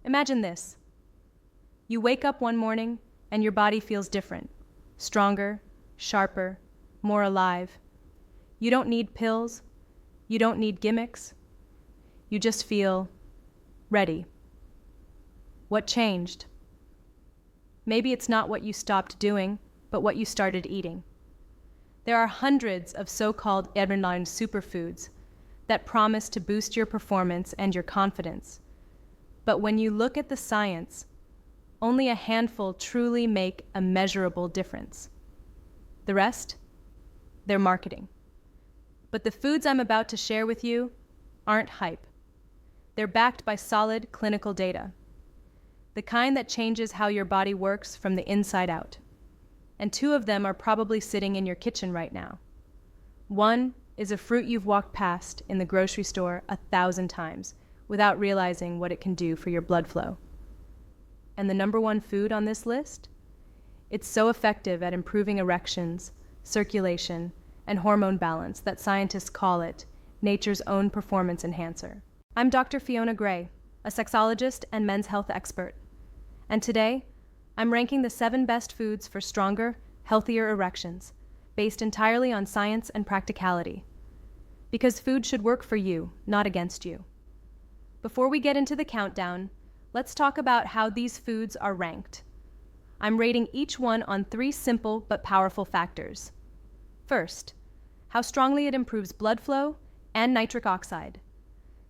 Imagine this. You wake up one morning and your body feels different, stronger, sharper, more alive. You don't need pills. You don't need gimmicks. You just feel ready. What changed? Maybe it's not what you stopped doing, but what you started eating. There are hundreds of so-called Erection superfoods that promise to boost your performance and your confidence. But when you look at the science, only a handful truly make a measurable difference. The rest? They're marketing. But the foods I'm about to share with you aren't hype. They're backed by solid clinical data, the kind that changes how your body works from the inside out. And two of them are probably sitting in your kitchen right now. One is a fruit you've walked past in the grocery store 1,000 times without realizing what it can do for your blood flow. And the number one food on this list? It's so effective at improving erections, circulation, and hormone balance that scientists call it nature's own performance enhancer. I'm Dr. Fiona Gray, a sexologist and men's health expert. And today, I'm ranking the 7 best foods for stronger, healthier erections, based entirely on science and practicality. Because food should work for you, not against you. Before we get into the countdown, let's talk about how these foods are ranked. I'm rating each one on 3 simple but powerful factors. First, how strongly it improves blood flow and nitric oxide.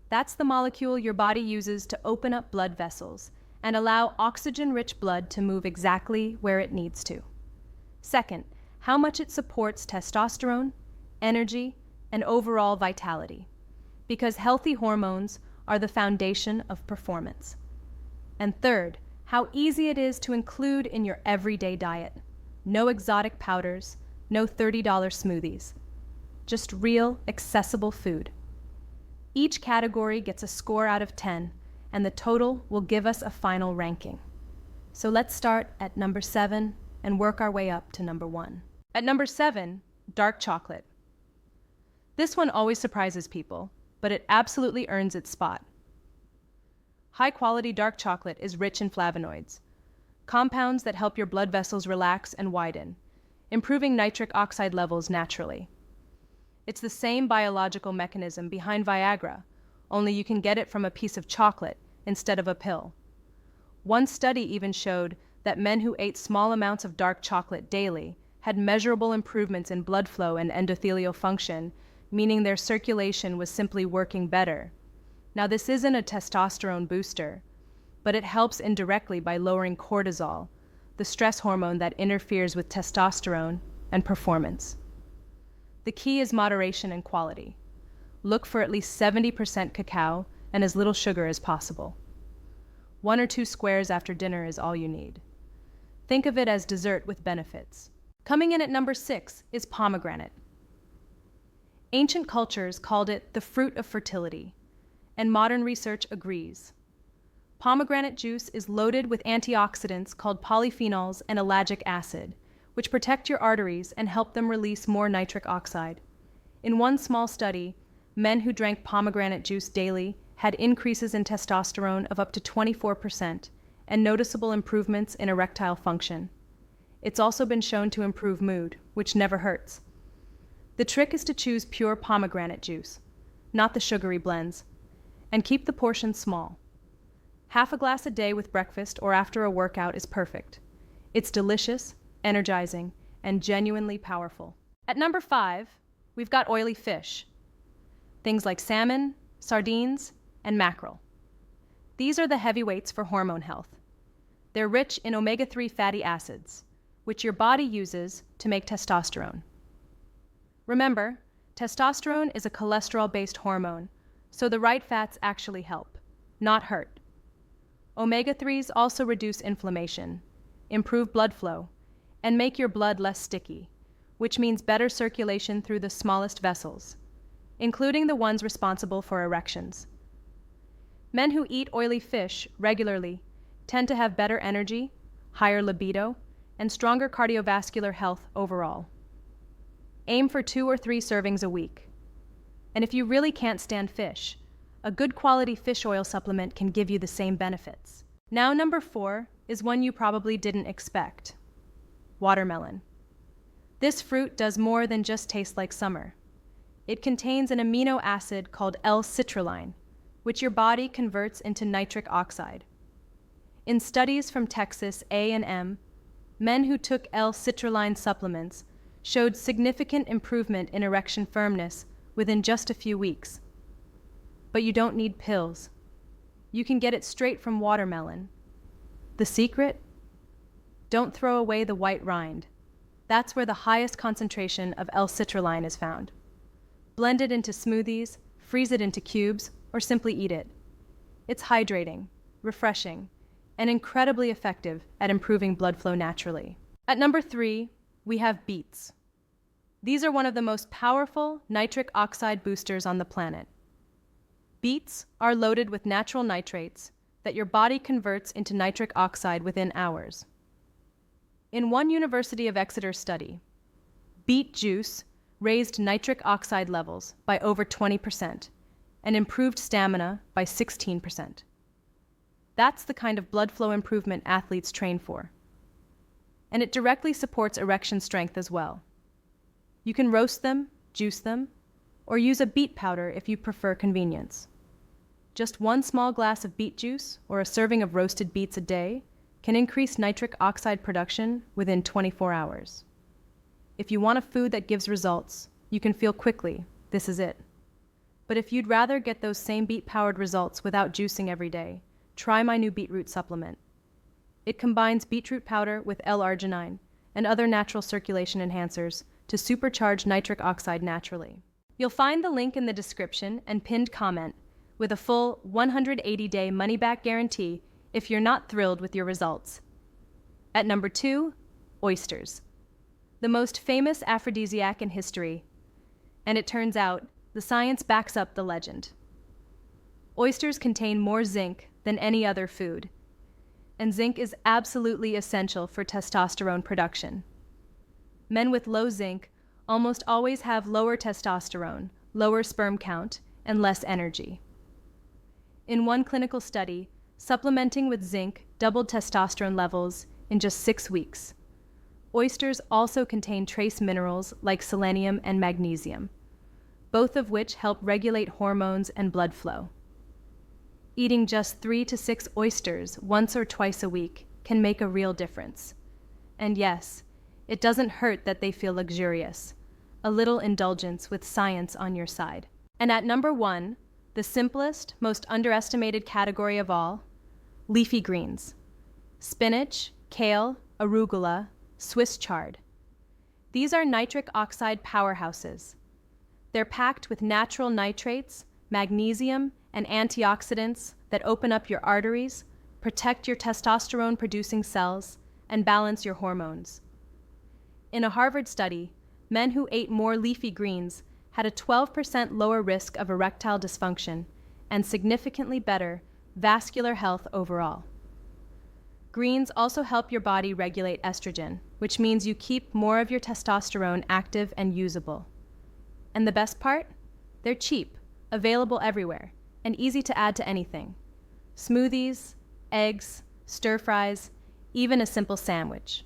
That's the molecule your body uses to open up blood vessels and allow oxygen-rich blood to move exactly where it needs to. Second, how much it supports testosterone, energy, and overall vitality, because healthy hormones are the foundation of performance. And third, how easy it is to include in your everyday diet. No exotic powders, no $30 smoothies. Just real, accessible food. Each category gets a score out of 10, and the total will give us a final ranking. So let's start at number 7 and work our way up to number 1. At number 7, dark chocolate. This one always surprises people, but it absolutely earns its spot. High-quality dark chocolate is rich in flavonoids, compounds that help your blood vessels relax and widen, improving nitric oxide levels naturally. It's the same biological mechanism behind Viagra, only you can get it from a piece of chocolate instead of a pill. One study even showed that men who ate small amounts of dark chocolate daily had measurable improvements in blood flow and endothelial function, meaning their circulation was simply working better. Now, this isn't a testosterone booster, but it helps indirectly by lowering cortisol, the stress hormone that interferes with testosterone and performance. The key is moderation and quality. Look for at least 70% cacao and as little sugar as possible. 1 or 2 squares after dinner is all you need. Think of it as dessert with benefits. Coming in at number 6 is pomegranate. Ancient cultures called it the fruit of fertility, and modern research agrees. Pomegranate juice is loaded with antioxidants called polyphenols and ellagic acid, which protect your arteries and help them release more nitric oxide. In one small study, men who drank pomegranate juice daily had increases in testosterone of up to 24% and noticeable improvements in erectile function. It's also been shown to improve mood, which never hurts. The trick is to choose pure pomegranate juice, not the sugary blends, and keep the portions small. Half a glass a day with breakfast or after a workout is perfect. It's delicious, energizing, and genuinely powerful. At number 5, we've got oily fish. Things like salmon, sardines, and mackerel. These are the heavyweights for hormone health. They're rich in omega-3 fatty acids, which your body uses to make testosterone. Remember, testosterone is a cholesterol-based hormone, so the right fats actually help, not hurt. Omega-3s also reduce inflammation, improve blood flow, and make your blood less sticky, which means better circulation through the smallest vessels, including the ones responsible for erections. Men who eat oily fish regularly tend to have better energy, higher libido, and stronger cardiovascular health overall. Aim for 2 or 3 servings a week. And if you really can't stand fish, a good quality fish oil supplement can give you the same benefits. Now, number 4 is one you probably didn't expect. Watermelon. This fruit does more than just taste like summer. It contains an amino acid called L-citrulline, which your body converts into nitric oxide. In studies from Texas A&M, men who took L-citrulline supplements showed significant improvement in erection firmness within just a few weeks. But you don't need pills. You can get it straight from watermelon. The secret? Don't throw away the white rind. That's where the highest concentration of L-citrulline is found. Blend it into smoothies, freeze it into cubes, or simply eat it. It's hydrating, refreshing, and incredibly effective at improving blood flow naturally. At number 3, we have beets. These are one of the most powerful nitric oxide boosters on the planet. Beets are loaded with natural nitrates that your body converts into nitric oxide within hours. In one University of Exeter study, beet juice raised nitric oxide levels by over 20% and improved stamina by 16%. That's the kind of blood flow improvement athletes train for. And it directly supports erection strength as well. You can roast them, juice them, or use a beet powder if you prefer convenience. Just one small glass of beet juice or a serving of roasted beets a day can increase nitric oxide production within 24 hours. If you want a food that gives results, you can feel quickly, this is it. But if you'd rather get those same beet-powered results without juicing every day, try my new beetroot supplement. It combines beetroot powder with L-arginine and other natural circulation enhancers to supercharge nitric oxide naturally. You'll find the link in the description and pinned comment with a full 180-day money-back guarantee if you're not thrilled with your results. At number 2, oysters. The most famous aphrodisiac in history. And it turns out, the science backs up the legend. Oysters contain more zinc than any other food, and zinc is absolutely essential for testosterone production. Men with low zinc almost always have lower testosterone, lower sperm count, and less energy. In one clinical study, supplementing with zinc doubled testosterone levels in just 6 weeks. Oysters also contain trace minerals like selenium and magnesium, both of which help regulate hormones and blood flow. Eating just 3 to 6 oysters once or twice a week can make a real difference. And yes, it doesn't hurt that they feel luxurious. A little indulgence with science on your side. And at number 1, the simplest, most underestimated category of all, leafy greens. Spinach, kale, arugula, Swiss chard. These are nitric oxide powerhouses. They're packed with natural nitrates, magnesium, and antioxidants that open up your arteries, protect your testosterone-producing cells, and balance your hormones. In a Harvard study, men who ate more leafy greens had a 12% lower risk of erectile dysfunction and significantly better vascular health overall. Greens also help your body regulate estrogen, which means you keep more of your testosterone active and usable. And the best part? They're cheap, available everywhere, and easy to add to anything. Smoothies, eggs, stir fries, even a simple sandwich.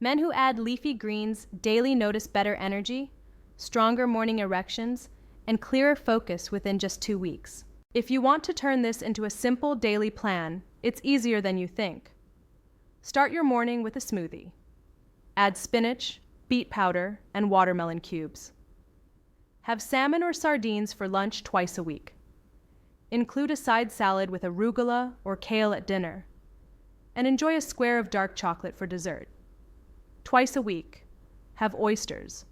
Men who add leafy greens daily notice better energy, stronger morning erections, and clearer focus within just 2 weeks. If you want to turn this into a simple daily plan, it's easier than you think. Start your morning with a smoothie. Add spinach, beet powder, and watermelon cubes. Have salmon or sardines for lunch twice a week. Include a side salad with arugula or kale at dinner. And enjoy a square of dark chocolate for dessert. Twice a week, have oysters,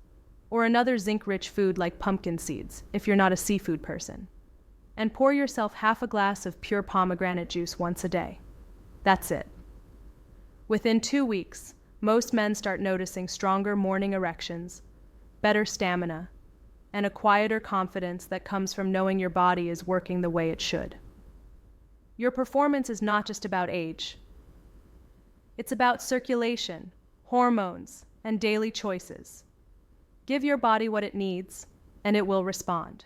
or another zinc-rich food like pumpkin seeds if you're not a seafood person. And pour yourself half a glass of pure pomegranate juice once a day. That's it. Within 2 weeks, most men start noticing stronger morning erections, better stamina, and a quieter confidence that comes from knowing your body is working the way it should. Your performance is not just about age. It's about circulation, hormones, and daily choices. Give your body what it needs, and it will respond.